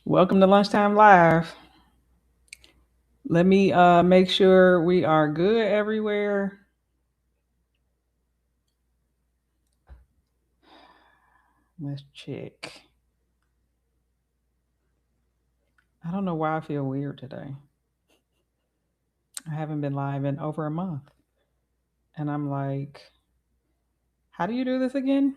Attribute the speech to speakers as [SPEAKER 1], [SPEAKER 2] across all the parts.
[SPEAKER 1] Welcome to Lunchtime Live. Let me make sure we are good everywhere. Let's check. I don't know why I feel weird today. I haven't been live in over a month. And I'm like, how do you do this again?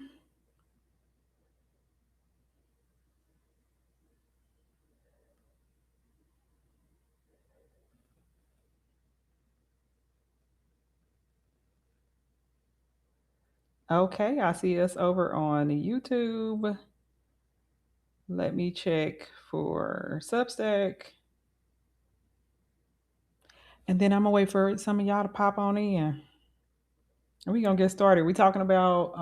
[SPEAKER 1] Okay, I see us over on YouTube. Let me check for Substack. And then I'm gonna wait for some of y'all to pop on in. And we're gonna get started. We talking about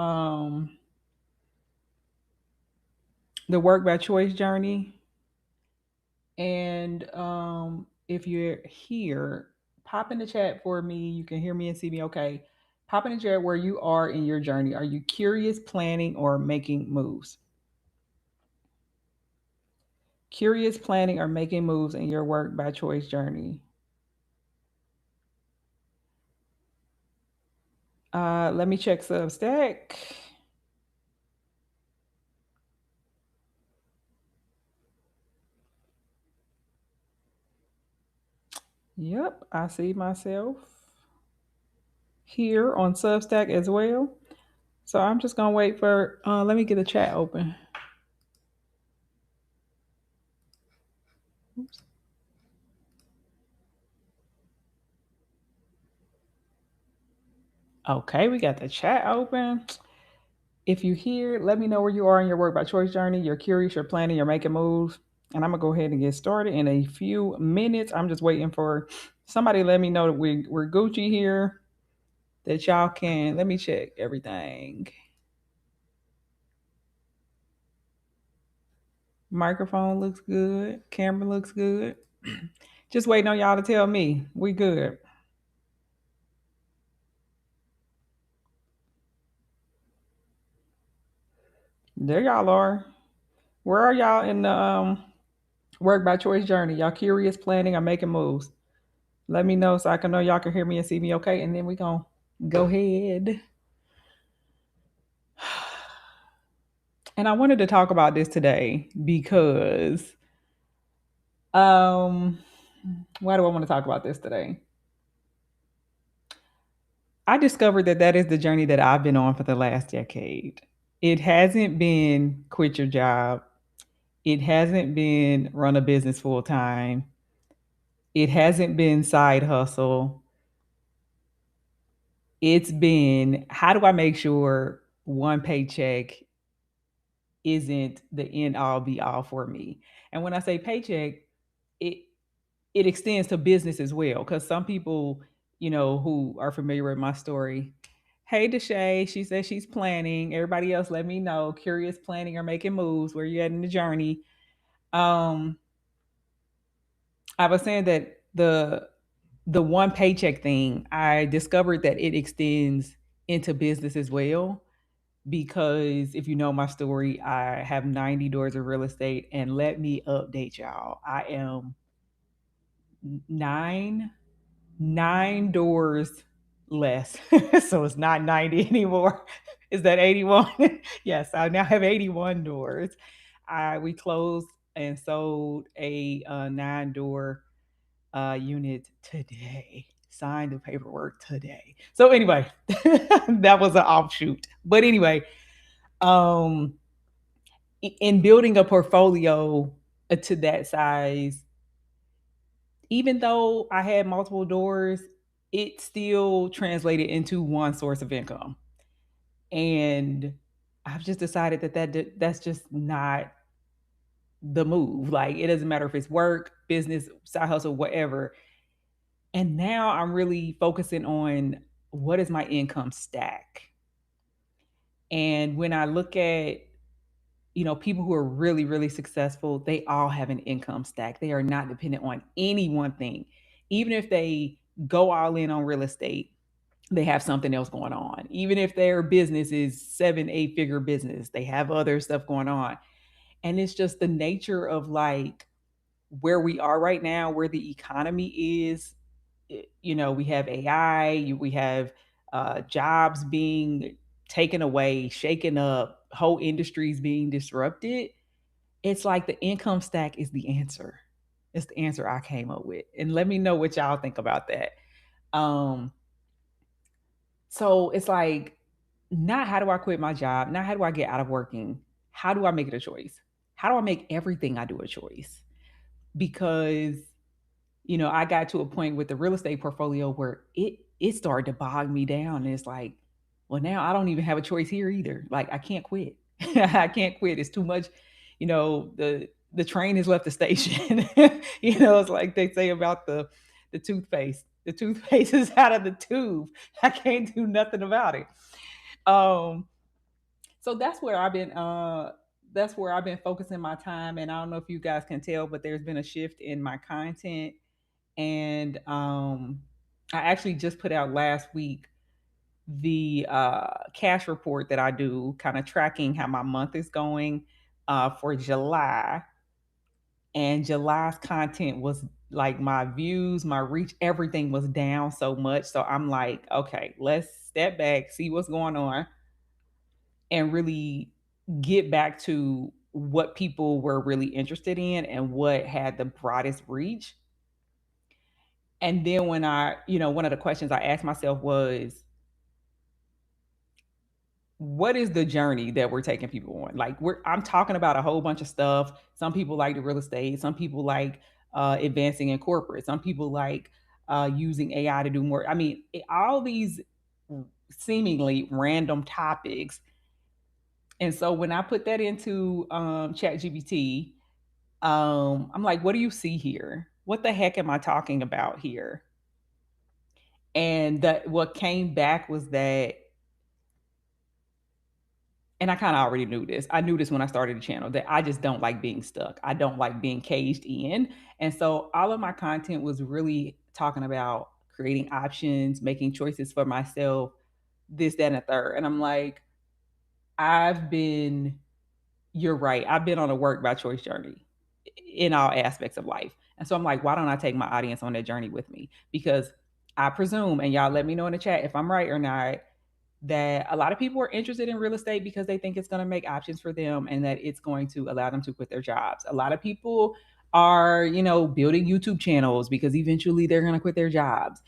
[SPEAKER 1] the work by choice journey. And if you're here, pop in the chat for me. You can hear me and see me okay. Pop in the chat where you are in your journey. Are you curious, planning, or making moves? Curious, planning, or making moves in your work by choice journey. Let me check Substack. Yep, I see myself here on Substack as well. So I'm just gonna wait for. Let me get the chat open. Oops. Okay, we got the chat open. If you're here, let me know where you are in your work by choice journey. You're curious, you're planning, you're making moves. And I'm going to go ahead and get started in a few minutes. I'm just waiting for somebody to let me know that we're Gucci here, that y'all can. Let me check everything. Microphone looks good. Camera looks good. Just waiting on y'all to tell me we good. There y'all are. Where are y'all in the work by choice journey? Y'all curious, planning, or making moves? Let me know so I can know y'all can hear me and see me okay. And then we going to go ahead. And I wanted to talk about this today because um why do I want to talk about this today? I discovered that that is the journey that I've been on for the last decade. It hasn't been quit your job. It hasn't been run a business full time. It hasn't been side hustle. It's been how do I make sure one paycheck isn't the end all be all for me? And when I say paycheck, it it extends to business as well. Because some people, who are familiar with my story, hey Deshay, she says she's planning. Everybody else, let me know. Curious, planning or making moves. Where you at in the journey? Um, I was saying that the one paycheck thing, I discovered that it extends into business as well. Because if you know my story, I have 90 doors of real estate, and let me update y'all. I am nine nine doors less. So it's not 90 anymore. Is that 81? Yes, I now have 81 doors. We closed and sold a nine door unit today. Signed the paperwork today. So anyway, that was an offshoot. But anyway, um, in building a portfolio to that size, even though I had multiple doors, it still translated into one source of income. And I've just decided that's just not the move. Like it doesn't matter if it's work, business, side hustle, whatever. And now I'm really focusing on what is my income stack. And when I look at people who are really, really successful, they all have an income stack. They are not dependent on any one thing. Even if they go all in on real estate, they have something else going on. Even if their business is 7, 8 figure business, they have other stuff going on. And it's just the nature of like where we are right now, where the economy is. We have AI, we have jobs being taken away, shaken up, whole industries being disrupted. It's like the income stack is the answer. It's the answer I came up with. And let me know what y'all think about that. Um, so it's like, not how do I quit my job? Not how do I get out of working? How do I make it a choice? How do I make everything I do a choice? Because I got to a point with the real estate portfolio where it started to bog me down. And it's like, well, now I don't even have a choice here either. Like I can't quit. I can't quit. It's too much. The train has left the station. It's like they say about the toothpaste. The toothpaste is out of the tube. I can't do nothing about it. Um, so that's where I've been focusing my time. And I don't know if you guys can tell, but there's been a shift in my content. And I actually just put out last week the cash report that I do, kind of tracking how my month is going for July. And July's content was like my views, my reach, everything was down so much. So I'm like, okay, let's step back, see what's going on, and really get back to what people were really interested in and what had the broadest reach. And then one of the questions I asked myself was, what is the journey that we're taking people on? Like I'm talking about a whole bunch of stuff. Some people like the real estate, some people like advancing in corporate, some people like using AI to do more. I mean, all these seemingly random topics. And so when I put that into Chat GPT, I'm like, what do you see here? What the heck am I talking about here? And that what came back was that, and I kind of already knew this. I knew this when I started the channel, that I just don't like being stuck. I don't like being caged in. And so all of my content was really talking about creating options, making choices for myself, this, that, and a third. And I'm like, I've been, you're right. I've been on a work by choice journey in all aspects of life. And so I'm like, why don't I take my audience on that journey with me? Because I presume, and y'all let me know in the chat if I'm right or not, that a lot of people are interested in real estate because they think it's going to make options for them and that it's going to allow them to quit their jobs. A lot of people are, building YouTube channels because eventually they're going to quit their jobs.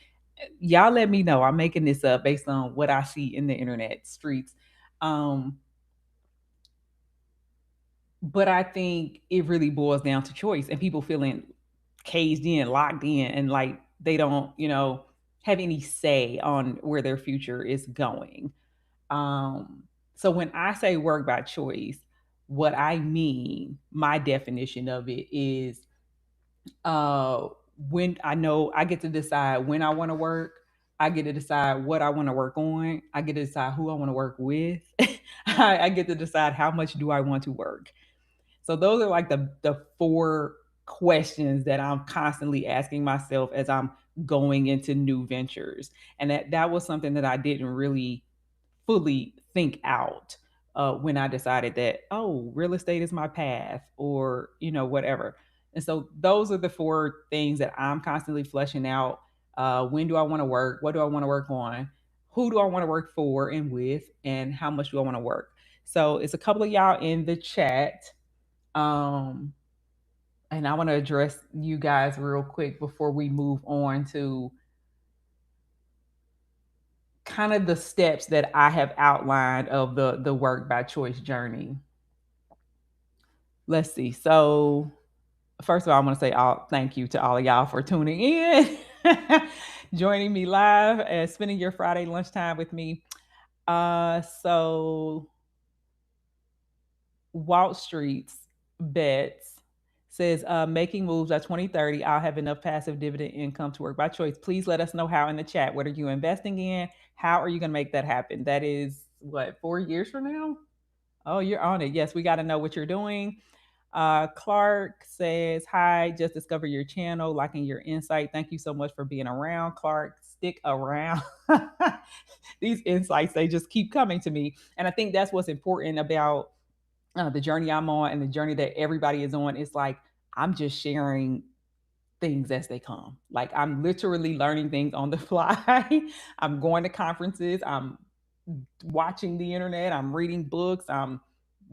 [SPEAKER 1] Y'all let me know. I'm making this up based on what I see in the internet streets. Um, but I think it really boils down to choice and people feeling caged in, locked in, and like they don't, have any say on where their future is going. Um, so when I say work by choice, what I mean, my definition of it is uh when I know I get to decide when I want to work, I get to decide what I want to work on, I get to decide who I want to work with. I get to decide how much do I want to work. So those are like the four questions that I'm constantly asking myself as I'm going into new ventures. And that was something that I didn't really fully think out when I decided that, oh, real estate is my path, or whatever. And so those are the four things that I'm constantly fleshing out. When do I want to work? What do I want to work on? Who do I want to work for and with? And how much do I want to work? So it's a couple of y'all in the chat. Um, and I want to address you guys real quick before we move on to kind of the steps that I have outlined of the work by choice journey. Let's see. So first of all, I want to say thank you to all of y'all for tuning in, joining me live and spending your Friday lunchtime with me. So Wall Street's bets says making moves by 2030. I'll have enough passive dividend income to work by choice. Please let us know how in the chat. What are you investing in? How are you going to make that happen? That is what, 4 years from now? Oh, you're on it. Yes, we got to know what you're doing. Clark says, hi, just discover your channel, liking your insight. Thank you so much for being around, Clark. Stick around. These insights, they just keep coming to me. And I think that's what's important about the journey I'm on and the journey that everybody is on, it's like I'm just sharing things as they come. Like I'm literally learning things on the fly. I'm going to conferences. I'm watching the internet. I'm reading books. I'm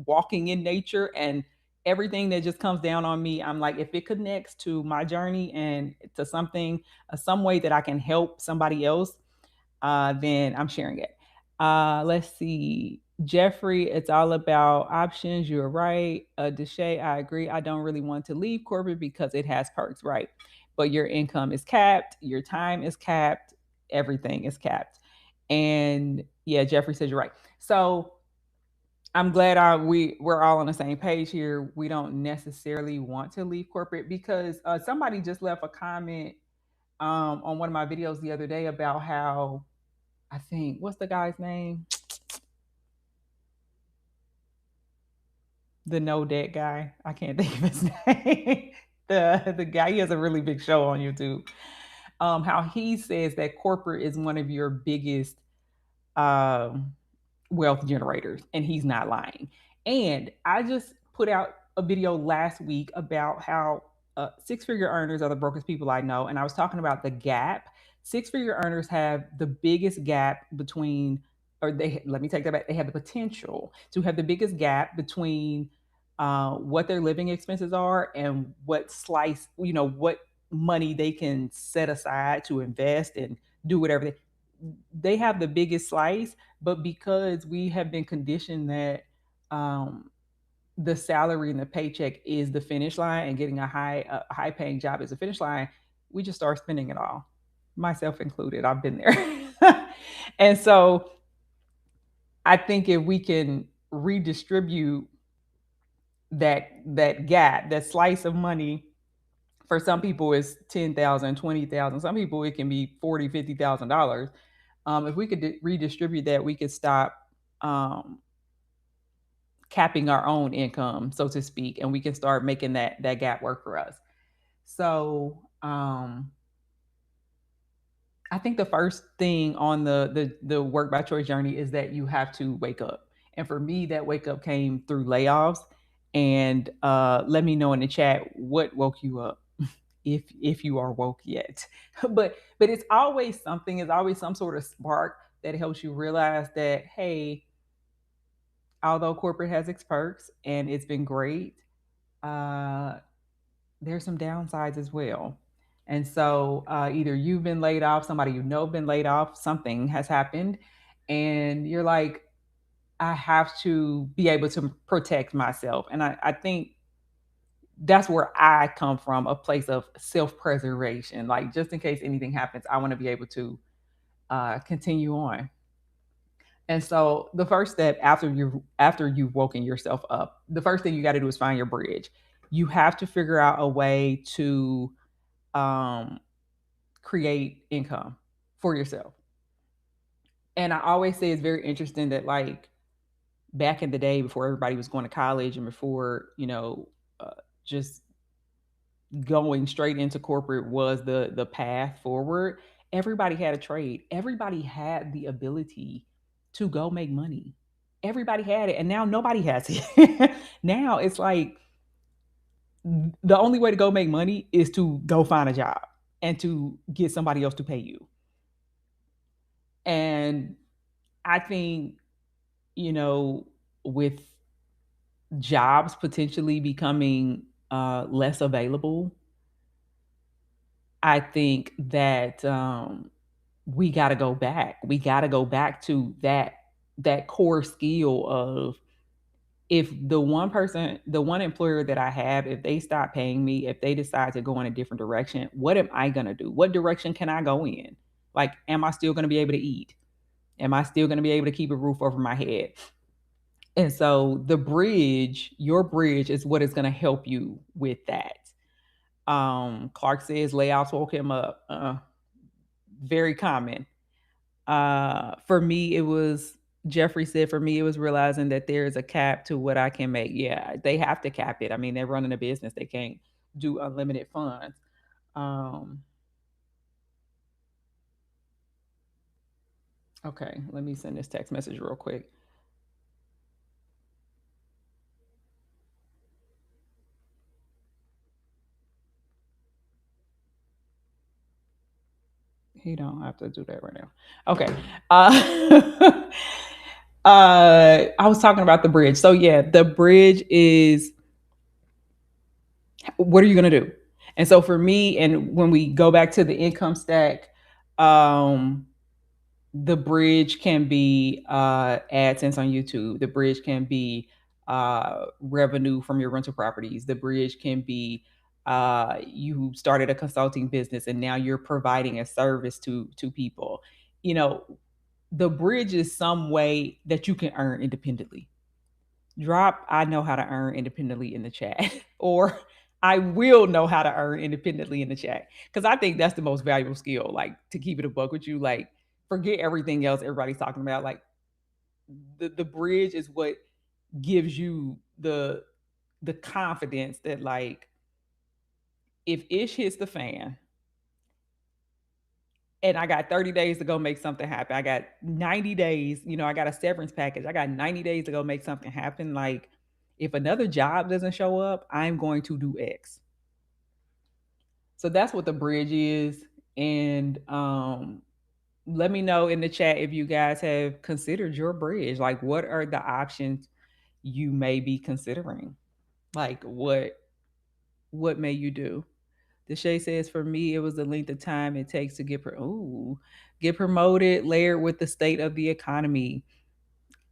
[SPEAKER 1] walking in nature, and everything that just comes down on me, I'm like, if it connects to my journey and to something, some way that I can help somebody else, then I'm sharing it. Let's see. Jeffrey, it's all about options. You're right. Deshay, I agree. I don't really want to leave corporate because it has perks, right? But your income is capped, your time is capped, everything is capped. And yeah, Jeffrey says you're right. So I'm glad we're all on the same page here. We don't necessarily want to leave corporate because somebody just left a comment on one of my videos the other day about how I think what's the guy's name? The no debt guy. I can't think of his name. The guy, he has a really big show on YouTube. How he says that corporate is one of your biggest um wealth generators, and he's not lying. And I just put out a video last week about how six figure earners are the brokest people I know. And I was talking about the gap. Six figure earners have the biggest gap between, or they, let me take that back, they have the potential to have the biggest gap between what their living expenses are and what slice, what money they can set aside to invest and do whatever they have the biggest slice, but because we have been conditioned that um, the salary and the paycheck is the finish line, and getting a high paying job is the finish line, we just start spending it all, myself included. I've been there. And so I think if we can redistribute that gap, that slice of money, for some people it's 10,000, 20,000. Some people it can be 40, $50,000. If we could redistribute that, we could stop um, capping our own income, so to speak, and we can start making that gap work for us. So I think the first thing on the work by choice journey is that you have to wake up. And for me, that wake up came through layoffs. And let me know in the chat what woke you up, if you are woke yet. But it's always something. It's always some sort of spark that helps you realize that, hey, although corporate has its perks and it's been great, uh, there's some downsides as well. And so either you've been laid off, somebody you know been laid off, something has happened, and you're like, I have to be able to protect myself. And I think that's where I come from, a place of self preservation. Like, just in case anything happens, I want to be able to continue on. And so the first step after you've woken yourself up, the first thing you got to do is find your bridge. You have to figure out a way to um, create income for yourself. And I always say it's very interesting that, like, back in the day before everybody was going to college and before just going straight into corporate was the path forward, everybody had a trade. Everybody had the ability to go make money. Everybody had it, and now nobody has it. Now it's like the only way to go make money is to go find a job and to get somebody else to pay you. And I think, you know, with jobs potentially becoming less available, I think that we got to go back. We got to go back to that core skill of, if the one employer that I have, if they stop paying me, if they decide to go in a different direction, what am I going to do? What direction can I go in? Like, am I still going to be able to eat? Am I still going to be able to keep a roof over my head? And so your bridge is what is going to help you with that. Clark says layoffs woke him up. Very common. For me, it was Jeffrey said, for me, it was realizing that there's a cap to what I can make. Yeah, they have to cap it. I mean, they're running a business. They can't do unlimited funds. Um, okay, let me send this text message real quick. He don't have to do that right now. Okay. Uh, I was talking about the bridge. So yeah, the bridge is what are you gonna do? And so for me, and when we go back to the income stack, um, the bridge can be AdSense on YouTube. The bridge can be revenue from your rental properties. The bridge can be you started a consulting business and now you're providing a service to people. You know, the bridge is some way that you can earn independently. Drop I know how to earn independently in the chat or I will know how to earn independently in the chat because I think that's the most valuable skill. Like to keep it a buck with you, like forget everything else everybody's talking about. Like the bridge is what gives you the confidence that like if ish hits the fan and I got 30 days to go make something happen. I got 90 days, I got a severance package. I got 90 days to go make something happen. Like if another job doesn't show up, I'm going to do X. So that's what the bridge is. And let me know in the chat if you guys have considered your bridge. Like what are the options you may be considering? Like what may you do? Deshay says, for me, it was the length of time it takes to get promoted, layered with the state of the economy.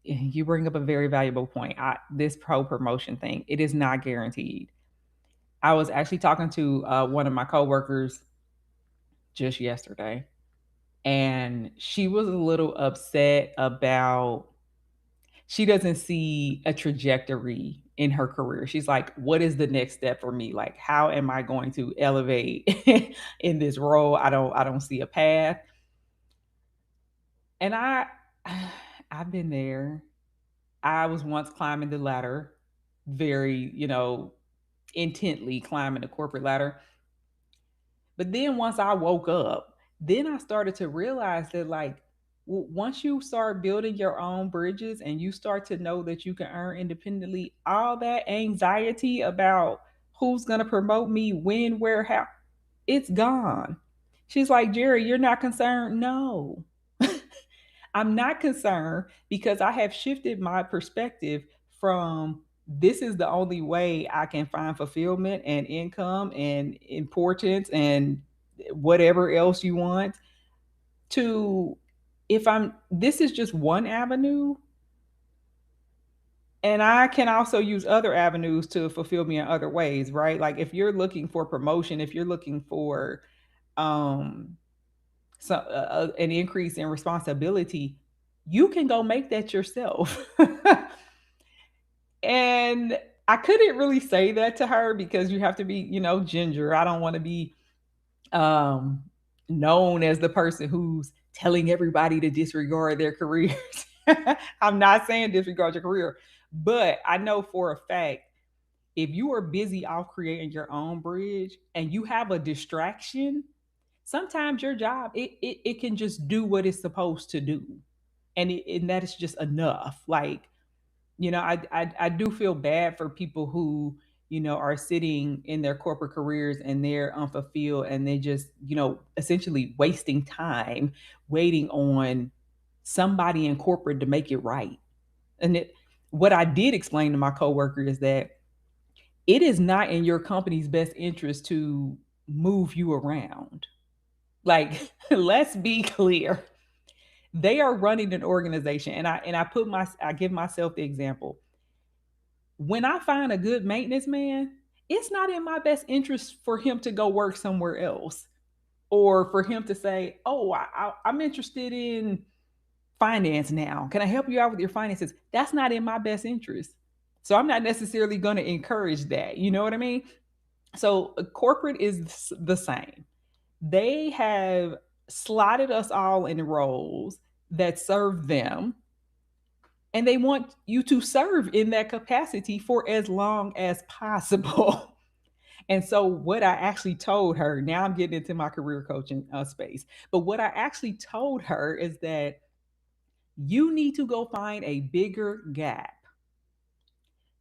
[SPEAKER 1] You bring up a very valuable point. This pro promotion thing, it is not guaranteed. I was actually talking to one of my coworkers just yesterday, and she was a little upset about she doesn't see a trajectory in her career. She's like, what is the next step for me? Like, how am I going to elevate in this role? I don't see a path. And I've been there. I was once climbing the ladder, very, intently climbing the corporate ladder. But then once I woke up, then I started to realize that like once you start building your own bridges and you start to know that you can earn independently, all that anxiety about who's going to promote me, when, where, how, it's gone. She's like, Jerry, you're not concerned? No. I'm not concerned because I have shifted my perspective from this is the only way I can find fulfillment and income and importance and whatever else you want to if I'm this is just one avenue and I can also use other avenues to fulfill me in other ways, right? Like if you're looking for promotion, if you're looking for um an increase in responsibility, you can go make that yourself. And I couldn't really say that to her because you have to be, ginger. I don't want to be um, known as the person who's telling everybody to disregard their careers. I'm not saying disregard your career, but I know for a fact if you are busy off creating your own bridge and you have a distraction, sometimes your job it can just do what it's supposed to do, and that is just enough. Like I do feel bad for people who are sitting in their corporate careers and they're unfulfilled and they just essentially wasting time waiting on somebody in corporate to make it right. And what I did explain to my coworker is that it is not in your company's best interest to move you around. Like, let's be clear. They are running an organization, and I give myself the example. When I find a good maintenance man, it's not in my best interest for him to go work somewhere else, or for him to say, "Oh, I'm interested in finance now. Can I help you out with your finances?" That's not in my best interest. So I'm not necessarily going to encourage that. You know what I mean? So corporate is the same. They have slotted us all in roles that serve them, and they want you to serve in that capacity for as long as possible. And so, what I actually told her, now I'm getting into my career coaching space, but what I actually told her is that you need to go find a bigger gap.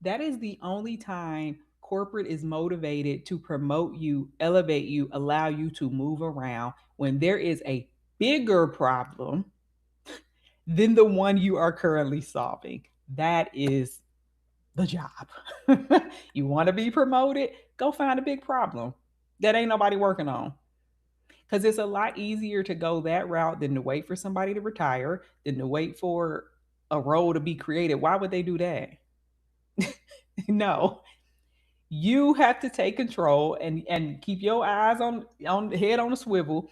[SPEAKER 1] That is the only time corporate is motivated to promote you, elevate you, allow you to move around when there is a bigger problem than the one you are currently solving. That is the job. You want to be promoted? Go find a big problem that ain't nobody working on. Because it's a lot easier to go that route than to wait for somebody to retire, than to wait for a role to be created. Why would they do that? No, you have to take control and keep your eyes on the head on a swivel.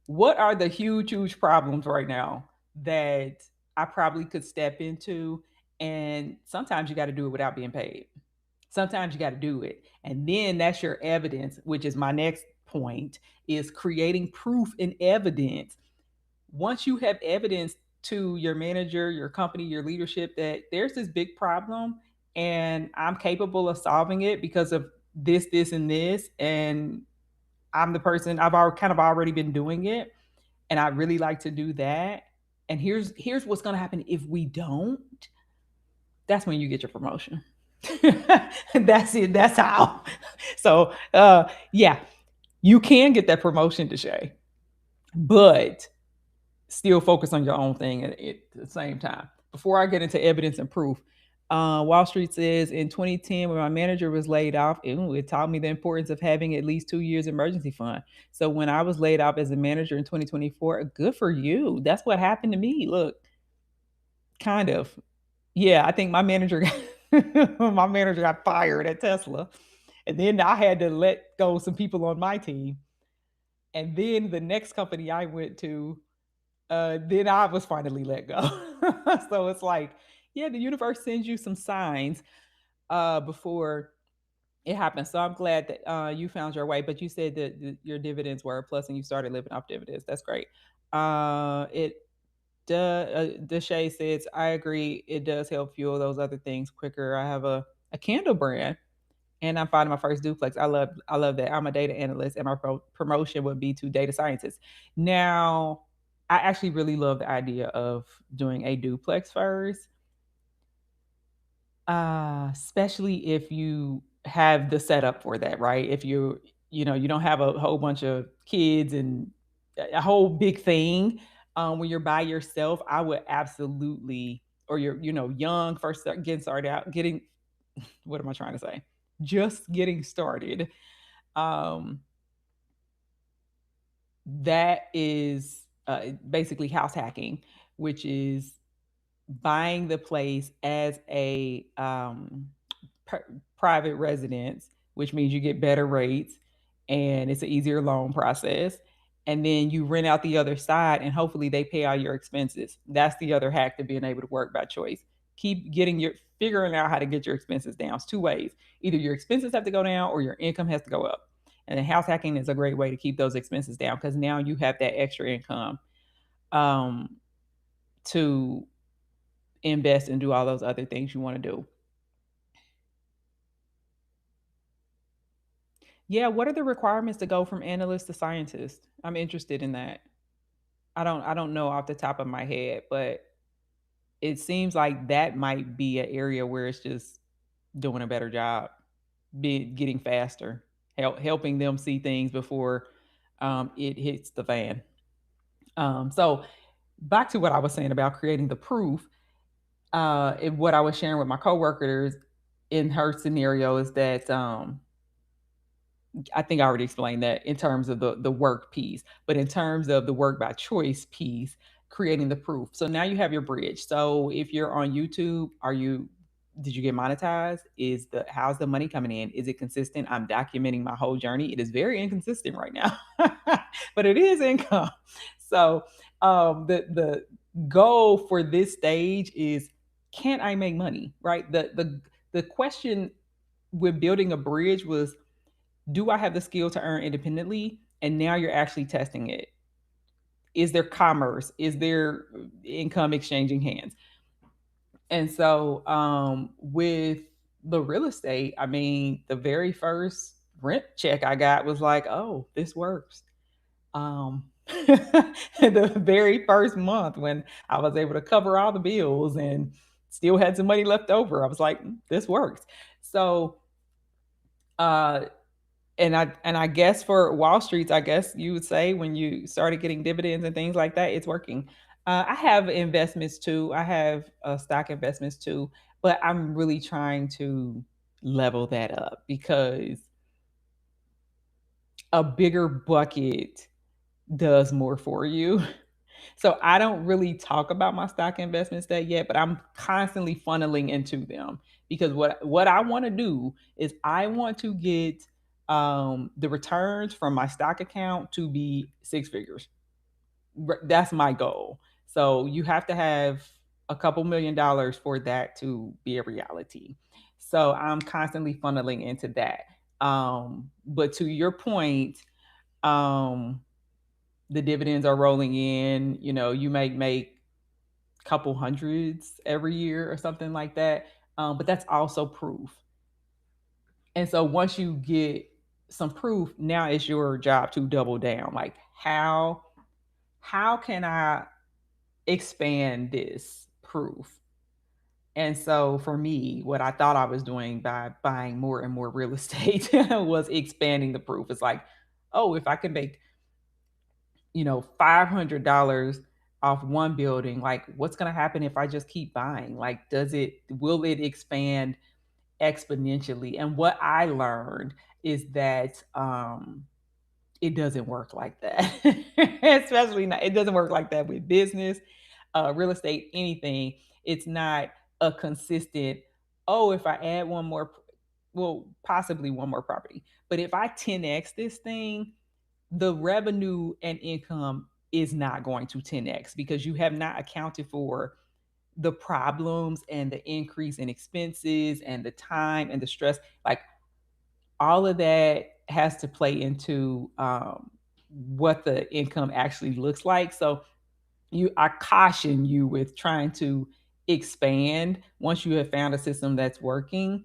[SPEAKER 1] What are the huge problems right now that I probably could step into? And sometimes you got to do it without being paid. Sometimes you got to do it. And then that's your evidence, which is my next point, is creating proof and evidence. Once you have evidence to your manager, your company, your leadership that there's this big problem and I'm capable of solving it because of this, and this, and I'm the person I've kind of already been doing it, and I really like to do that. And here's what's going to happen if we don't. That's when you get your promotion. That's it. That's how. So, yeah, you can get that promotion, Deshay, but still focus on your own thing at the same time. Before I get into evidence and proof, Wall Street says in 2010, when my manager was laid off, it taught me the importance of having at least 2 years emergency fund. So when I was laid off as a manager in 2024, good for you. That's what happened to me. Look, kind of. Yeah, I think my manager my manager got fired at Tesla. And then I had to let go some people on my team. And then the next company I went to, then I was finally let go. So it's like, yeah, the universe sends you some signs before it happens. So I'm glad that you found your way. But you said that your dividends were a plus and you started living off dividends. That's great. It Deshay says, I agree. It does help fuel those other things quicker. I have a candle brand and I'm finding my first duplex. I love that. I'm a data analyst and my promotion would be to data scientist. Now, I actually really love the idea of doing a duplex first, especially if you have the setup for that, right? If you don't have a whole bunch of kids and a whole big thing. When you're by yourself, I would absolutely, or you're young, first getting started out, getting what am I trying to say? Just getting started. Um, that is basically house hacking, which is buying the place as a private residence, which means you get better rates and it's an easier loan process. And then you rent out the other side and hopefully they pay all your expenses. That's the other hack to being able to work by choice. Keep figuring out how to get your expenses down. It's two ways. Either your expenses have to go down or your income has to go up. And then house hacking is a great way to keep those expenses down because now you have that extra income um, to invest and do all those other things you want to do. Yeah, what are the requirements to go from analyst to scientist? I'm interested in that. I don't know off the top of my head, but it seems like that might be an area where it's just doing a better job, be getting faster, helping them see things before it hits the fan. So back to what I was saying about creating the proof. And what I was sharing with my coworkers in her scenario is that I think I already explained that in terms of the work piece, but in terms of the work by choice piece, creating the proof. So now you have your bridge. So if you're on YouTube, did you get monetized? How's the money coming in? Is it consistent? I'm documenting my whole journey. It is very inconsistent right now, but it is income. So the goal for this stage is, can I make money? Right. The question with building a bridge was, do I have the skill to earn independently? And now you're actually testing it. Is there commerce? Is there income exchanging hands? And so with the real estate, I mean, the very first rent check I got was like, oh, this works. The very first month when I was able to cover all the bills and still had some money left over, I was like, this works. So uh And I guess for Wall Streets, I guess you would say when you started getting dividends and things like that, it's working. I have investments too. I have stock investments too, but I'm really trying to level that up because a bigger bucket does more for you. So I don't really talk about my stock investments that yet, but I'm constantly funneling into them because what I want to do is I want to get the returns from my stock account to be six figures. That's my goal. So you have to have a couple $1,000,000 for that to be a reality. So I'm constantly funneling into that. But to your point, um, the dividends are rolling in. You might make couple hundreds every year or something like that. But that's also proof. And so once you get some proof, now it's your job to double down. Like how can I expand this proof? And so for me, what I thought I was doing by buying more and more real estate was expanding the proof. It's like, oh, if I can make $500 off one building, like what's going to happen if I just keep buying? Like will it expand exponentially? And what I learned is that it doesn't work like that. Especially not, it doesn't work like that with business, real estate, anything. It's not a consistent, oh, if I add one more, well, possibly one more property. But if I 10x this thing, the revenue and income is not going to 10x because you have not accounted for the problems and the increase in expenses and the time and the stress. Like all of that has to play into what the income actually looks like. So I caution you with trying to expand once you have found a system that's working.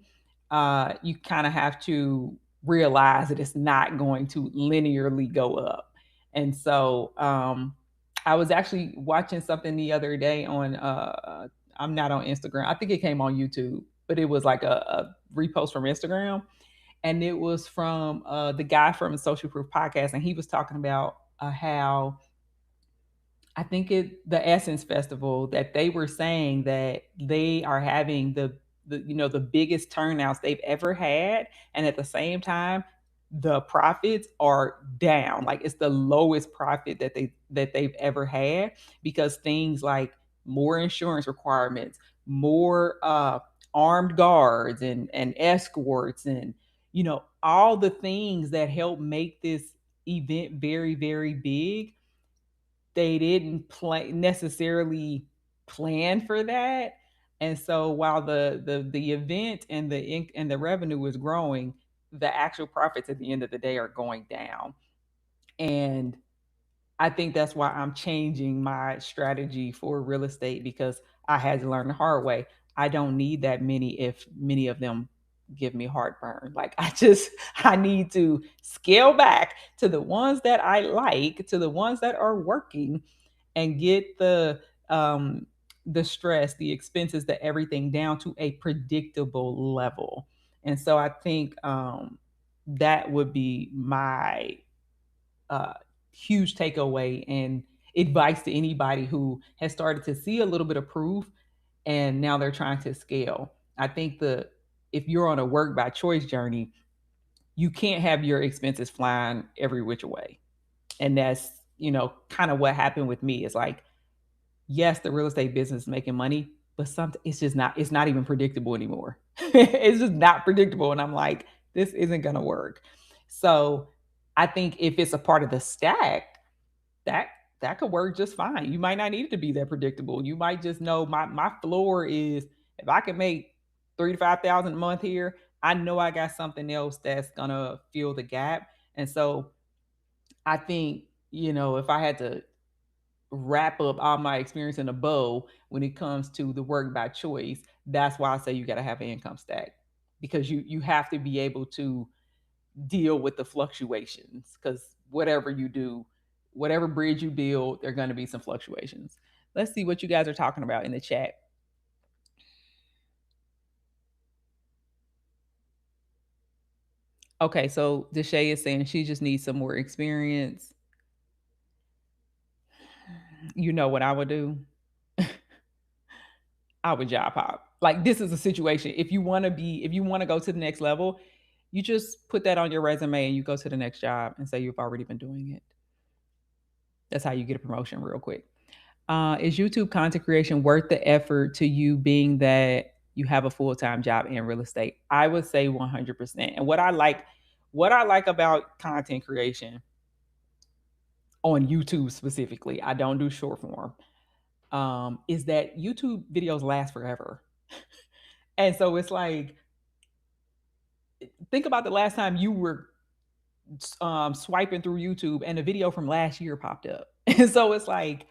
[SPEAKER 1] You kind of have to realize that it's not going to linearly go up. And so I was actually watching something the other day on I'm not on Instagram. I think it came on YouTube, but it was like a repost from Instagram, and it was from the guy from the Social Proof podcast, and he was talking about how I think the Essence Festival, that they were saying that they are having the biggest turnouts they've ever had, and at the same time, the profits are down. Like it's the lowest profit that they've ever had because things like more insurance requirements, more armed guards and escorts, and all the things that help make this event very very big, they didn't plan for that. And so while the event and the revenue is growing, the actual profits at the end of the day are going down. And I think that's why I'm changing my strategy for real estate, because I had to learn the hard way. I don't need that many if many of them give me heartburn. Like I need to scale back to the ones that I like, to the ones that are working, and get the stress, the expenses, the everything down to a predictable level. And so I think that would be my uh, huge takeaway and advice to anybody who has started to see a little bit of proof and now they're trying to scale. I think if you're on a work by choice journey, you can't have your expenses flying every which way. And that's, kind of what happened with me. It's like, yes, the real estate business is making money, but it's not even predictable anymore. It's just not predictable. And I'm like, this isn't gonna work. So I think if it's a part of the stack, that that could work just fine. You might not need it to be that predictable. You might just know my floor is, if I can make 3 to 5 thousand a month here, I know I got something else that's gonna fill the gap. And so I think, if I had to wrap up all my experience in a bow when it comes to the work by choice, that's why I say you got to have an income stack, because you have to be able to deal with the fluctuations, because whatever you do, whatever bridge you build, there are going to be some fluctuations. Let's see what you guys are talking about in the chat. Okay, so Deshay is saying she just needs some more experience. You know what I would do? I would job hop. Like this is a situation. If you want to go to the next level, you just put that on your resume and you go to the next job and say you've already been doing it. That's how you get a promotion real quick. Is YouTube content creation worth the effort to you being that you have a full-time job in real estate? I would say 100%. And what I like about content creation on YouTube specifically, I don't do short form, is that YouTube videos last forever. And so it's like, think about the last time you were swiping through YouTube and a video from last year popped up. And so it's like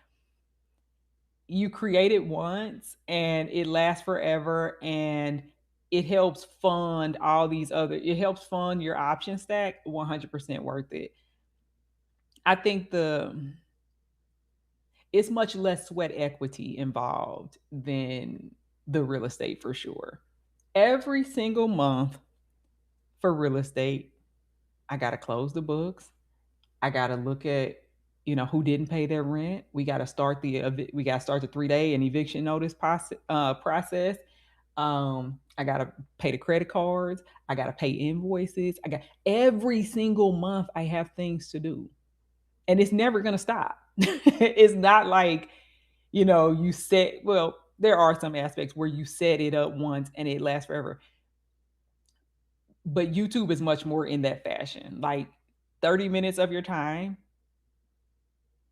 [SPEAKER 1] you create it once and it lasts forever and it helps fund your option stack. 100% worth it. I think it's much less sweat equity involved than the real estate for sure. Every single month for real estate, I got to close the books. I got to look at who didn't pay their rent. We got to start the 3-day and eviction notice process. I got to pay the credit cards. I got to pay invoices. I got every single month I have things to do. And it's never going to stop. It's not like, there are some aspects where you set it up once and it lasts forever. But YouTube is much more in that fashion. Like 30 minutes of your time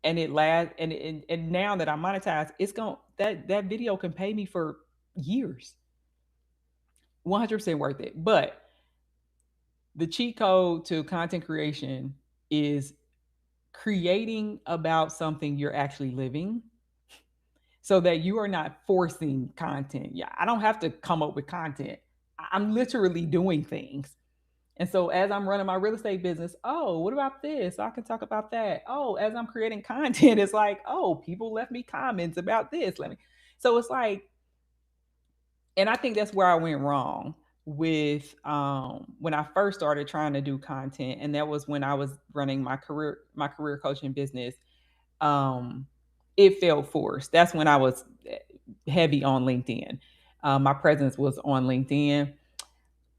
[SPEAKER 1] and it lasts and now that I'm monetized, it's going that video can pay me for years. 100% worth it. But the cheat code to content creation is creating about something you're actually living so that you are not forcing content. Yeah, I don't have to come up with content. I'm literally doing things. And so as I'm running my real estate business, oh, what about this? I can talk about that. Oh, as I'm creating content, it's like, oh, people left me comments about this. Let me. So it's like, and I think that's where I went wrong with when I first started trying to do content, and that was when I was running my career coaching business. Um, it felt forced. That's when I was heavy on LinkedIn. My presence was on LinkedIn.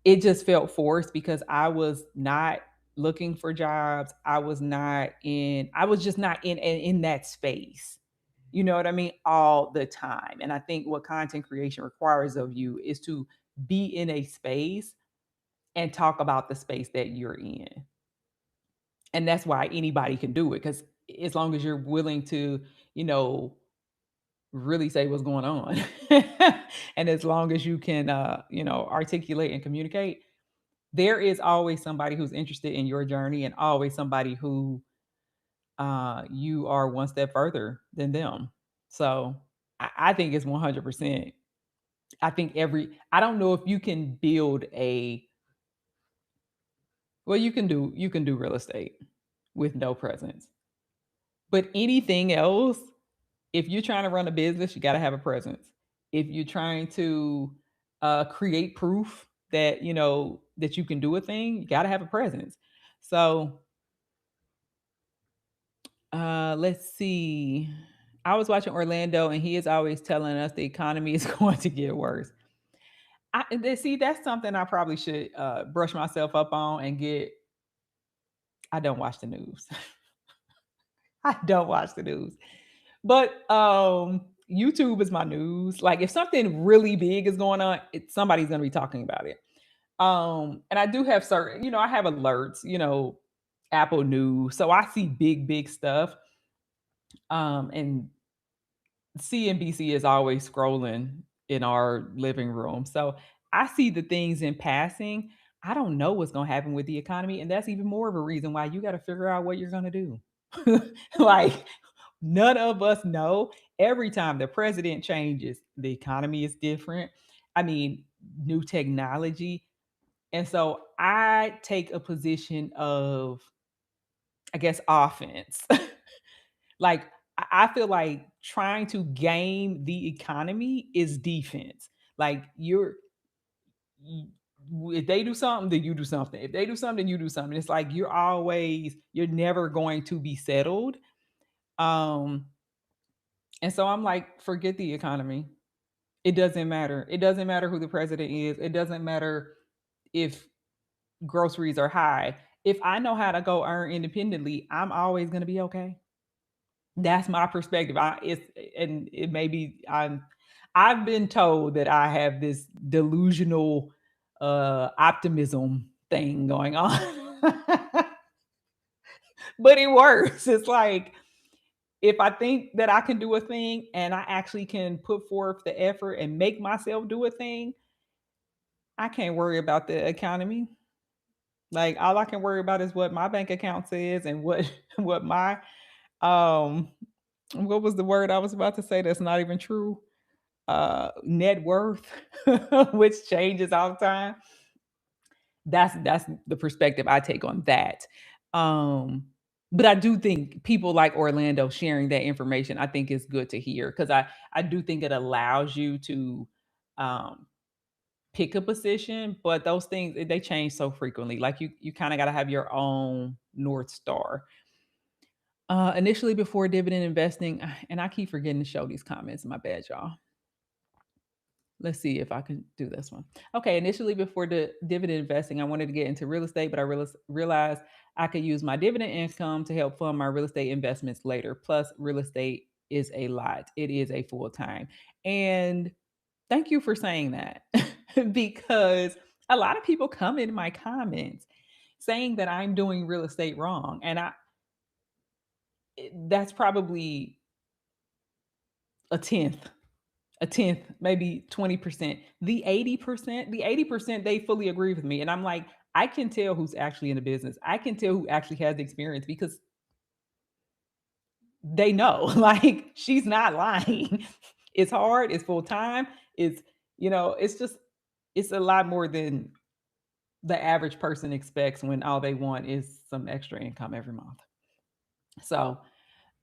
[SPEAKER 1] It just felt forced because I was not looking for jobs. I was just not in that space. You know what I mean? All the time. And I think what content creation requires of you is to be in a space and talk about the space that you're in. And that's why anybody can do it because as long as you're willing to, you know, really say what's going on. And as long as you can articulate and communicate, there is always somebody who's interested in your journey and always somebody who you are one step further than them. So I think it's 100%. I don't know if you can build well, you can do real estate with no presence. But anything else, if you're trying to run a business, you got to have a presence. If you're trying to create proof that, that you can do a thing, you got to have a presence. So let's see. I was watching Orlando, and he is always telling us the economy is going to get worse. See, that's something I probably should brush myself up on and get. I don't watch the news. I don't watch the news, but YouTube is my news. Like, if something really big is going on, somebody's going to be talking about it. And I do have certain, I have alerts, Apple News, so I see big stuff. And CNBC is always scrolling in our living room. So I see the things in passing. I don't know what's going to happen with the economy. And that's even more of a reason why you got to figure out what you're going to do. Like, none of us know. Every time the president changes, the economy is different. I mean, new technology. And so I take a position of, I guess, offense. Like, I feel like trying to game the economy is defense. Like, if they do something, then you do something. If they do something, you do something. It's like you're never going to be settled. Um, and so I'm like, forget the economy. It doesn't matter. It doesn't matter who the president is. It doesn't matter if groceries are high. If I know how to go earn independently, I'm always going to be okay. That's my perspective. It may be I've been told that I have this delusional optimism thing going on. But it works. It's like if I think that I can do a thing and I actually can put forth the effort and make myself do a thing, I can't worry about the economy. Like all I can worry about is what my bank account says and what what my um what was the word I was about to say that's not even true? Net worth, which changes all the time. That's the perspective I take on that. Um, but I do think people like Orlando sharing that information, I think is good to hear because I do think it allows you to um pick a position, but those things they change so frequently. Like you kind of got to have your own north star. Initially before dividend investing, and I keep forgetting to show these comments. My bad, y'all. Let's see if I can do this one. Okay, initially before the dividend investing, I wanted to get into real estate, but I realized I could use my dividend income to help fund my real estate investments later. Plus, real estate is a lot. It is a full time. And thank you for saying that because a lot of people come in my comments saying that I'm doing real estate wrong. And that's probably a tenth, maybe 20%. The 80%, they fully agree with me. And I'm like, I can tell who's actually in the business. I can tell who actually has the experience because they know, like, she's not lying. It's hard, it's full time, it's, it's just, it's a lot more than the average person expects when all they want is some extra income every month. So,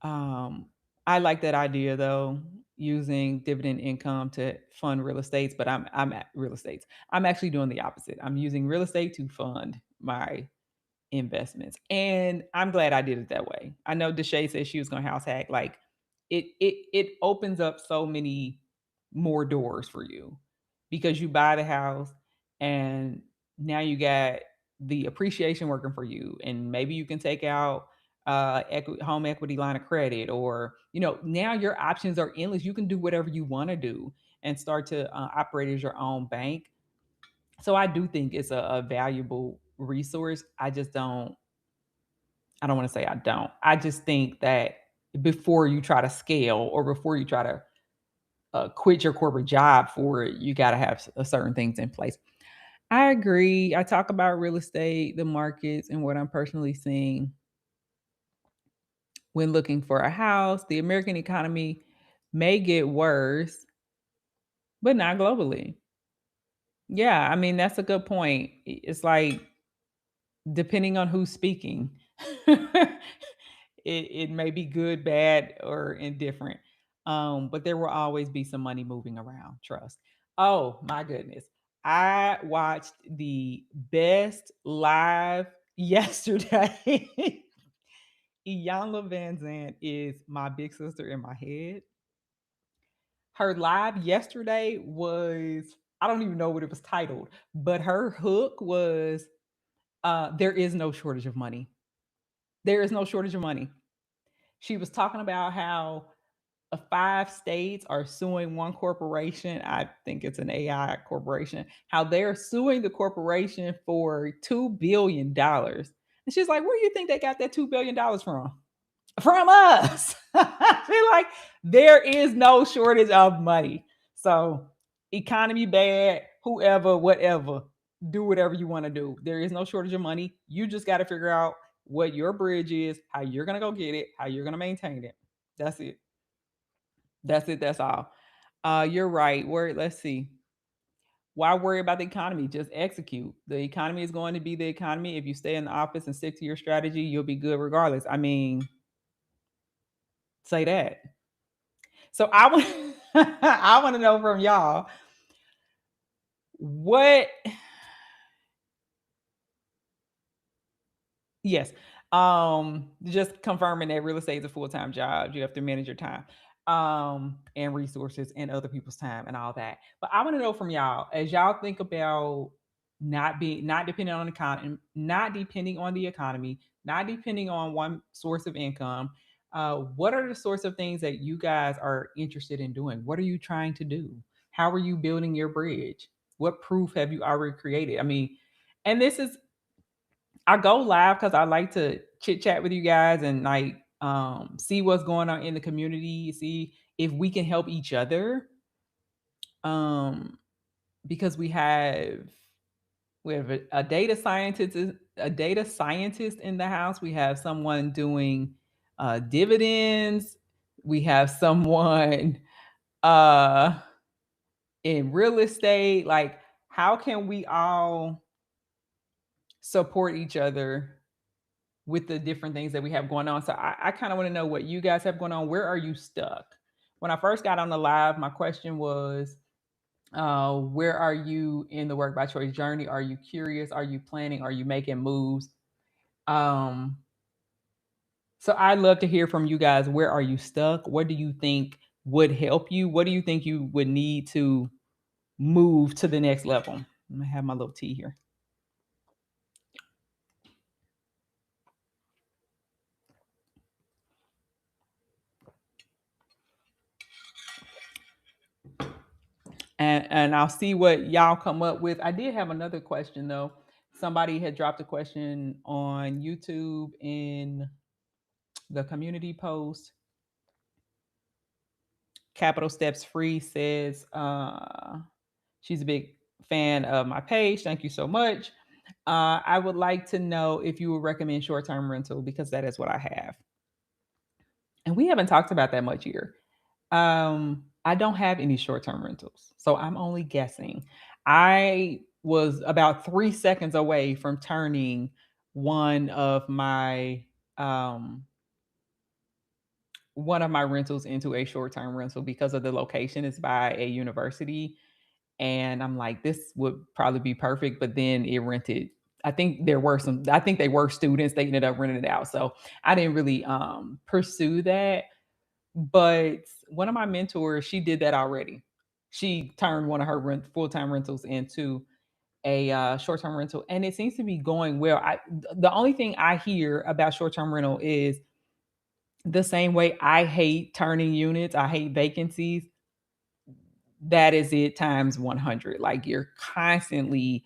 [SPEAKER 1] Um, I like that idea though, using dividend income to fund real estates, but I'm at real estates. I'm actually doing the opposite. I'm using real estate to fund my investments. And I'm glad I did it that way. I know Deshay said she was gonna house hack. Like it opens up so many more doors for you because you buy the house and now you got the appreciation working for you. And maybe you can take out home equity line of credit, or now your options are endless. You can do whatever you want to do and start to operate as your own bank. So I do think it's a valuable resource. I don't want to say I don't. I just think that before you try to scale or before you try to quit your corporate job for it, you got to have certain things in place. I agree. I talk about real estate, the markets, and what I'm personally seeing when looking for a house. The American economy may get worse, but not globally. Yeah, I mean, that's a good point. It's like depending on who's speaking, it may be good, bad, or indifferent. But there will always be some money moving around, trust. Oh my goodness. I watched the best live yesterday. Iyanla Van Zandt is my big sister in my head. Her live yesterday was, I don't even know what it was titled, but her hook was there is no shortage of money. There is no shortage of money. She was talking about how five states are suing one corporation. I think it's an AI corporation. How they're suing the corporation for $2 billion. And she's like, where do you think they got that $2 billion from? From us. I feel like there is no shortage of money. So, economy bad, whoever, whatever, do whatever you want to do. There is no shortage of money. You just got to figure out what your bridge is, how you're going to go get it, how you're going to maintain it. That's it. That's it. That's all. You're right. Let's see. Why worry about the economy? Just execute. The economy is going to be the economy. If you stay in the office and stick to your strategy, you'll be good regardless. I mean, say that. So I want I want to know from y'all what Yes. Just confirming that real estate is a full-time job. You have to manage your time, and resources and other people's time and all that. But I want to know from y'all, as y'all think about not depending on the economy, not depending on the economy, not depending on one source of income. What are the sorts of things that you guys are interested in doing? What are you trying to do? How are you building your bridge? What proof have you already created? I mean, and this is I go live because I like to chit chat with you guys and like see what's going on in the community, see if we can help each other. Um, because we have a data scientist in the house. We have someone doing dividends. We have someone uh in real estate. Like, how can we all support each other with the different things that we have going on? So I kind of want to know what you guys have going on. Where are you stuck? When I first got on the live, my question was, where are you in the work by choice journey? Are you curious? Are you planning? Are you making moves? Um, so I'd love to hear from you guys. Where are you stuck? What do you think would help you? What do you think you would need to move to the next level? I'm gonna have my little tea here. And I'll see what y'all come up with. I did have another question though. Somebody had dropped a question on YouTube in the community post. Capital Steps Free says she's a big fan of my page. Thank you so much. I would like to know if you would recommend short-term rental because that is what I have. And we haven't talked about that much here. I don't have any short-term rentals, so I'm only guessing. I was about 3 seconds away from turning one of my um one of my rentals into a short-term rental because of the location. It's by a university, and I'm like, this would probably be perfect, but then it rented. I think they were students, they ended up renting it out. So I didn't really pursue that. But one of my mentors, she did that already. She turned one of her full-time rentals into a short-term rental, and it seems to be going well. The only thing I hear about short-term rental is the same way I hate turning units, I hate vacancies. That is it times 100. Like, you're constantly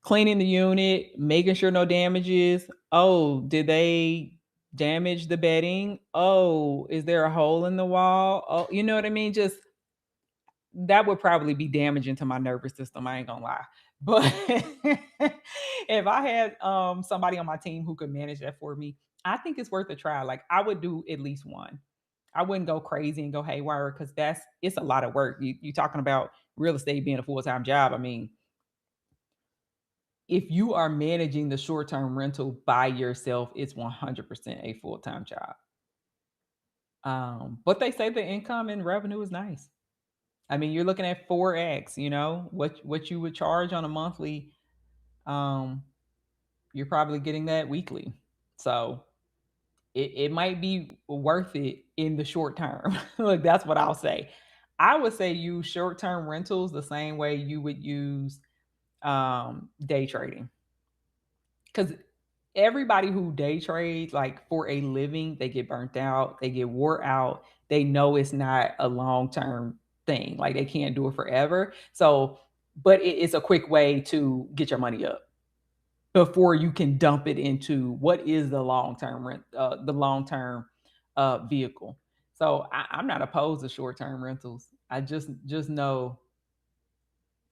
[SPEAKER 1] cleaning the unit, making sure no damages. Oh, did they damage the bedding? Oh, is there a hole in the wall? Oh, you know what I mean? Just that would probably be damaging to my nervous system. I ain't gonna lie. But if I had somebody on my team who could manage that for me, I think it's worth a try. Like, I would do at least one. I wouldn't go crazy and go haywire because it's a lot of work. You talking about real estate being a full-time job. I mean, if you are managing the short-term rental by yourself, it's 100% a full-time job. But they say the income and revenue is nice. I mean, you're looking at 4x, what you would charge on a monthly, um, you're probably getting that weekly. So it might be worth it in the short term. Like, that's what I'll say. I would say use short-term rentals the same way you would use day trading. Because everybody who day trades like for a living, they get burnt out, they get wore out, they know it's not a long-term thing. Like, they can't do it forever. So, but it's a quick way to get your money up before you can dump it into what is the long-term rent, the long-term vehicle. So I'm not opposed to short-term rentals. I just know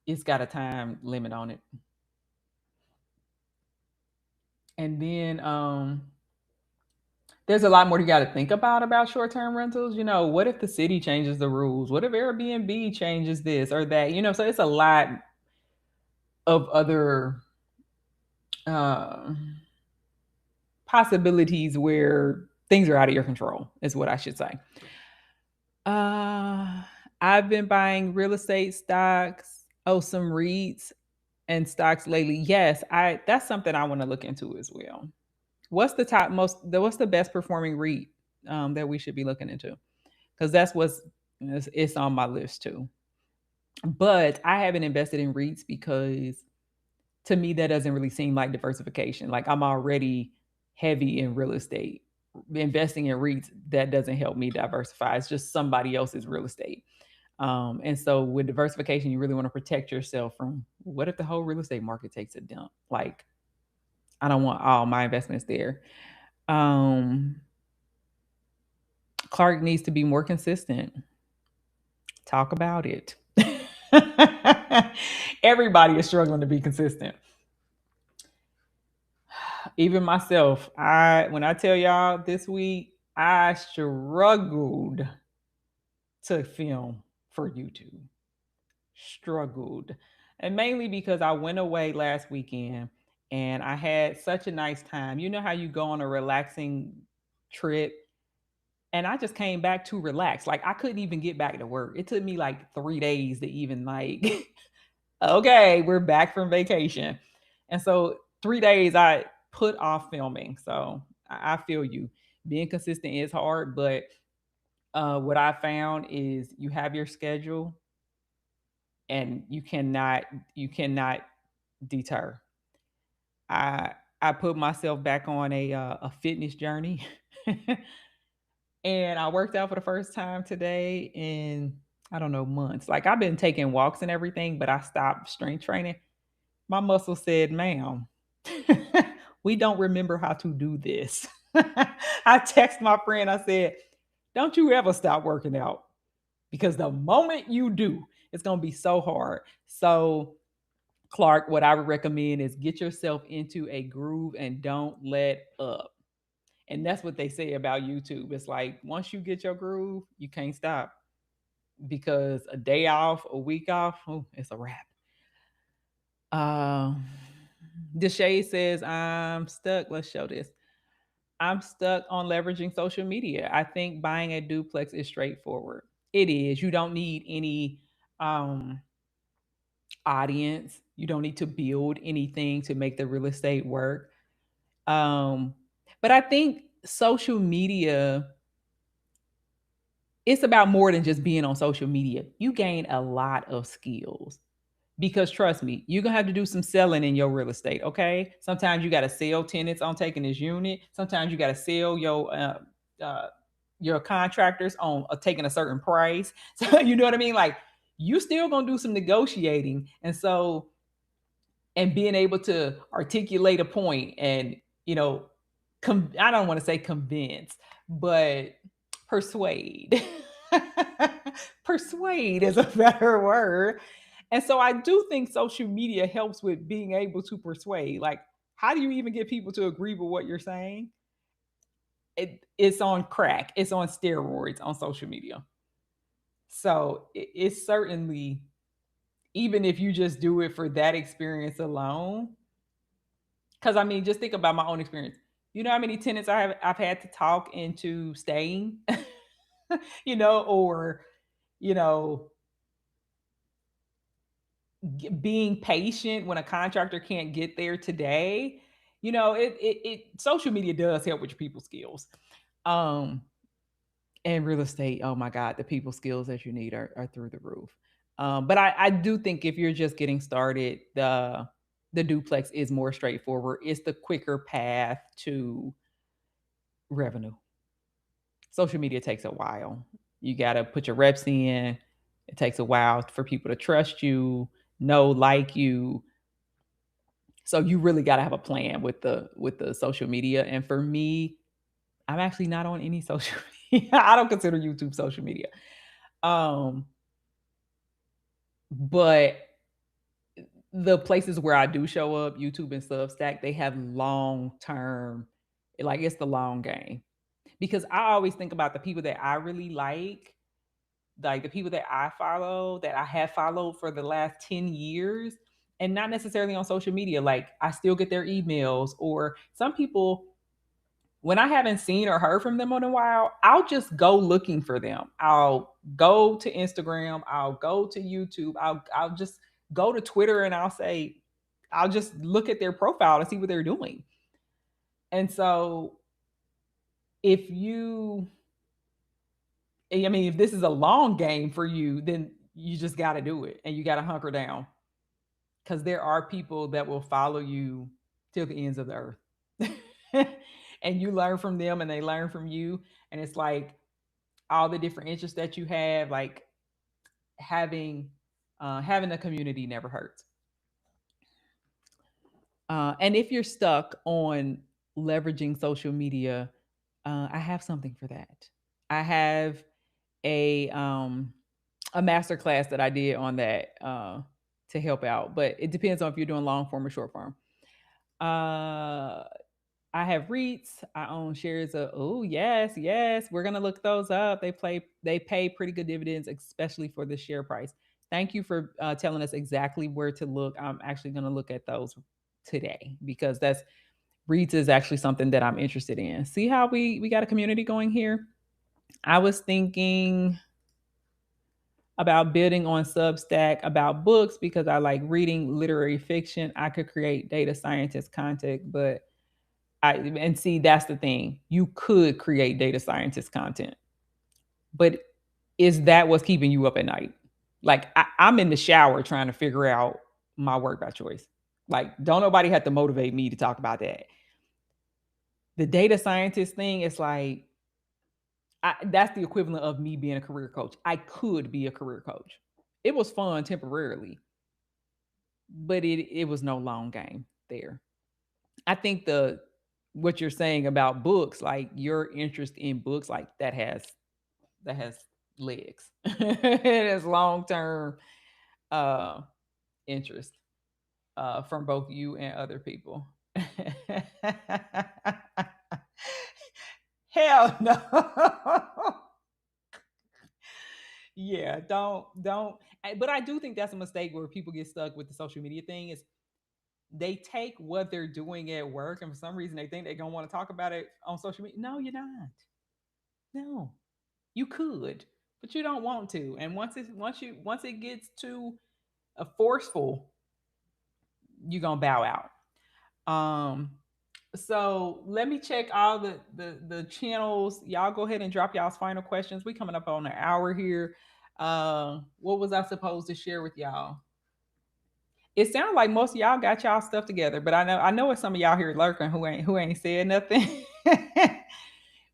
[SPEAKER 1] it's got a time limit on it. And then there's a lot more you got to think about short-term rentals. What if the city changes the rules? What if Airbnb changes this or that? So it's a lot of other uh, possibilities where things are out of your control, is what I should say. Uh, I've been buying real estate stocks. Oh, some REITs. And stocks lately, yes, I that's something I want to look into as well. What's the best performing REIT that we should be looking into? Because it's on my list too. But I haven't invested in REITs because to me that doesn't really seem like diversification. Like I'm already heavy in real estate. Investing in REITs, that doesn't help me diversify. It's just somebody else's real estate. And so with diversification, you really want to protect yourself from what if the whole real estate market takes a dump? Like I don't want all my investments there. Um, Clark needs to be more consistent. Talk about it. Everybody is struggling to be consistent. Even myself, I when I tell y'all this week, I struggled to film for YouTube. Struggled. And mainly because I went away last weekend and I had such a nice time. You know how you go on a relaxing trip and I just came back to relax. Like I couldn't even get back to work. It took me like 3 days to even like okay, we're back from vacation. And so 3 days I put off filming. So I feel you. Being consistent is hard, but what I found is you have your schedule and you cannot deter. I I put myself back on a fitness journey, and I worked out for the first time today in I don't know months. Like I've been taking walks and everything, but I stopped strength training. My muscle said, "Ma'am, we don't remember how to do this." I text my friend. I said, "Don't you ever stop working out because the moment you do, it's gonna be so hard." So Clark, what I would recommend is get yourself into a groove and don't let up. And that's what they say about YouTube. It's like once you get your groove, you can't stop because a day off, a week off, oh, it's a wrap. Um, Deshay says, I'm stuck. Let's show this. I'm stuck on leveraging social media. I think buying a duplex is straightforward. It is. You don't need any um audience. You don't need to build anything to make the real estate work. Um, but I think social media, it's about more than just being on social media. You gain a lot of skills because trust me, you're gonna have to do some selling in your real estate. Okay, sometimes you got to sell tenants on taking this unit. Sometimes you got to sell uh, your contractors on taking a certain price. So you know what I mean? Like you still gonna do some negotiating, and so and being able to articulate a point and you know I don't want to say convince but persuade. Persuade is a better word. And so I do think social media helps with being able to persuade. Like how do you even get people to agree with what you're saying? It's on crack, it's on steroids on social media. So it's certainly, even if you just do it for that experience alone, because I mean, just think about my own experience. You know how many tenants I've had to talk into staying, or you know, being patient when a contractor can't get there today. It social media does help with your people skills. Um, and real estate, oh my God, the people skills that you need are through the roof. But I do think if you're just getting started, the duplex is more straightforward. It's the quicker path to revenue. Social media takes a while. You got to put your reps in. It takes a while for people to trust you, know, like you. So you really got to have a plan with the social media. And for me, I'm actually not on any social media. I don't consider YouTube social media. Um, but the places where I do show up, YouTube and Substack, they have long term, like it's the long game. Because I always think about the people that I really like the people that I follow, that I have followed for the last 10 years, and not necessarily on social media. Like I still get their emails, or some people, when I haven't seen or heard from them in a while, I'll just go looking for them. I'll go to Instagram, I'll go to YouTube, I'll just go to Twitter and I'll say, I'll just look at their profile to see what they're doing. And so if you, I mean, if this is a long game for you, then you just got to do it and you got to hunker down because there are people that will follow you till the ends of the earth. And you learn from them and they learn from you. And it's like all the different interests that you have, like having having a community never hurts. And if you're stuck on leveraging social media, I have something for that. I have a um, a master class that I did on that to help out, but it depends on if you're doing long form or short form. Uh, I have REITs. I own shares of. Oh yes, yes. We're gonna look those up. They pay pretty good dividends, especially for the share price. Thank you for telling us exactly where to look. I'm actually gonna look at those today because that's REITs is actually something that I'm interested in. See how we got a community going here. I was thinking about building on Substack about books because I like reading literary fiction. I could create data scientist content, but and see that's the thing. You could create data scientist content, but is that what's keeping you up at night? Like I'm in the shower trying to figure out my work by choice. Like don't nobody have to motivate me to talk about that. The data scientist thing is like that's the equivalent of me being a career coach. I could be a career coach. It was fun temporarily, but it was no long game there. I think the what you're saying about books, like your interest in books, like that has legs. It has long term uh, interest from both you and other people. Hell no. Yeah, don't. But I do think that's a mistake where people get stuck with the social media thing. Is they take what they're doing at work and for some reason they think they're gonna want to talk about it on social media. No, you're not. No, you could, but you don't want to. And once it gets too forceful, you're gonna bow out. Um, so let me check all the channels. Y'all go ahead and drop y'all's final questions. We coming up on an hour here. What was I supposed to share with y'all? It sounds like most of y'all got y'all stuff together, but I know it's some of y'all here lurking who ain't said nothing.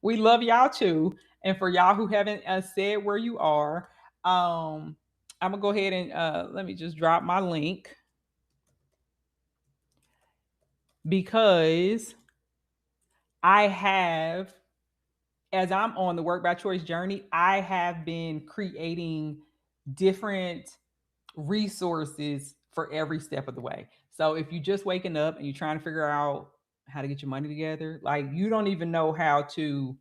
[SPEAKER 1] We love y'all too, and for y'all who haven't said where you are, I'm gonna go ahead and let me just drop my link because I have, as I'm on the work by choice journey, I have been creating different resources for every step of the way. So if you're just waking up and you're trying to figure out how to get your money together, like you don't even know how to,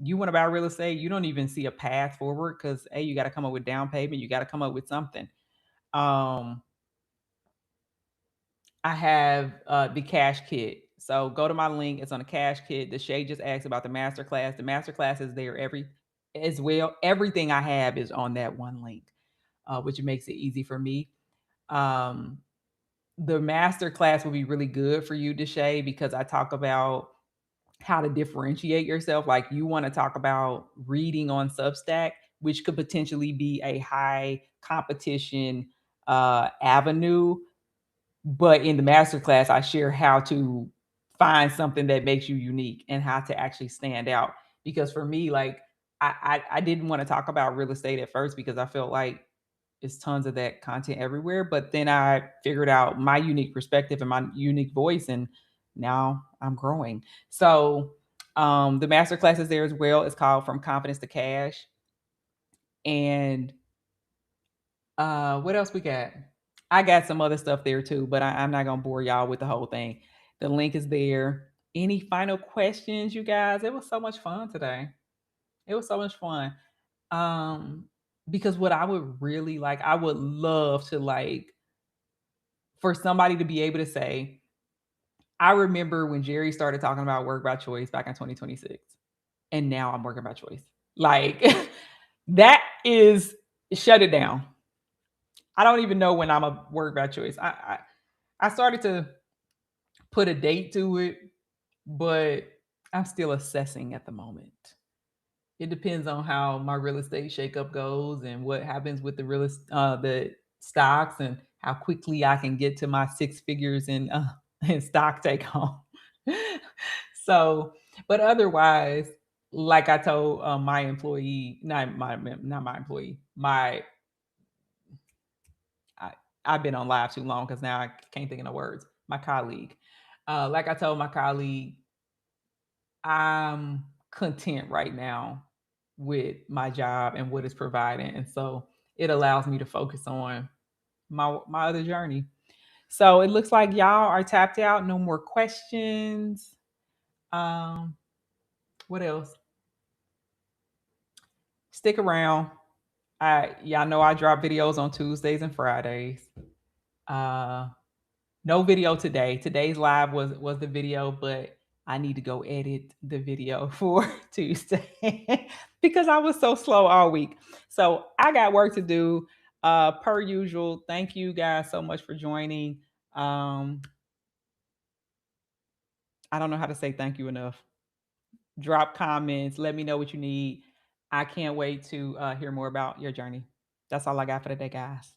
[SPEAKER 1] you want to buy real estate, you don't even see a path forward because you got to come up with down payment, you got to come up with something. Um, I have the cash kit. So go to my link. It's on the cash kit. The Shay just asked about the master class. The master class is there every as well. Everything I have is on that one link, which makes it easy for me. Um, the master class will be really good for you, Deshay, because I talk about how to differentiate yourself. Like you want to talk about reading on Substack, which could potentially be a high competition avenue. But in the master class, I share how to find something that makes you unique and how to actually stand out. Because for me, like I didn't want to talk about real estate at first because I felt like it's tons of that content everywhere. But then I figured out my unique perspective and my unique voice, and now I'm growing. So the master class is there as well. It's called From Confidence to Cash. And what else we got? I got some other stuff there too, but I'm not gonna bore y'all with the whole thing. The link is there. Any final questions, you guys? It was so much fun today. It was so much fun. Um, because what I would really like, I would love to like for somebody to be able to say, I remember when Jerry started talking about work by choice back in 2026, and now I'm working by choice. Like that is shut it down. I don't even know when I'm a work by choice. I started to put a date to it, but I'm still assessing at the moment. It depends on how my real estate shakeup goes and what happens with the stocks and how quickly I can get to my six figures in stock take home. So, but otherwise, like I told my employee, not my employee, my I, I've been on live too long because now I can't think of the words. My colleague, like I told my colleague, I'm content right now with my job and what it's providing, and so it allows me to focus on my other journey. So it looks like y'all are tapped out. No more questions. Um, what else? Stick around. Y'all know I drop videos on Tuesdays and Fridays. Uh, No video today. Today's live was the video, but I need to go edit the video for Tuesday because I was so slow all week. So I got work to do. Per usual. Thank you guys so much for joining. Um, I don't know how to say thank you enough. Drop comments. Let me know what you need. I can't wait to hear more about your journey. That's all I got for today, guys.